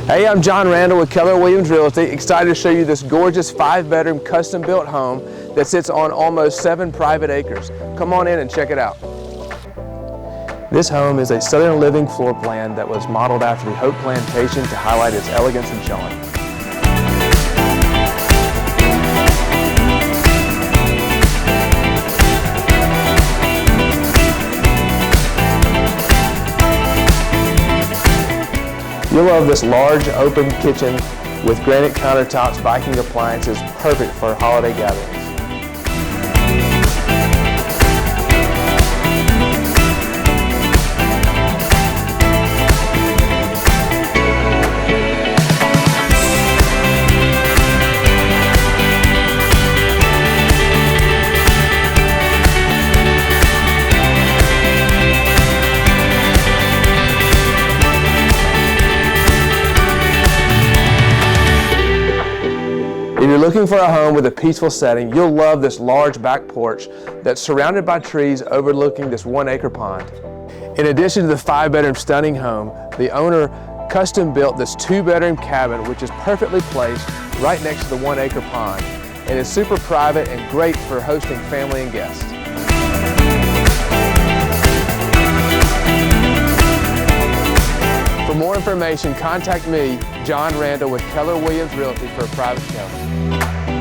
Hey, I'm John Randall with Keller Williams Realty. Excited to show you this gorgeous 5-bedroom custom-built home that sits on almost 7 private acres. Come on in and check it out. This home is a Southern living floor plan that was modeled after the Hope Plantation to highlight its elegance and charm. You'll love this large open kitchen with granite countertops, Viking appliances, perfect for holiday gatherings. If you're looking for a home with a peaceful setting, you'll love this large back porch that's surrounded by trees overlooking this 1-acre pond. In addition to the 5-bedroom stunning home, the owner custom built this 2-bedroom cabin which is perfectly placed right next to the 1-acre pond and is super private and great for hosting family and guests. For more information, contact me, John Randall with Keller Williams Realty for a private showing.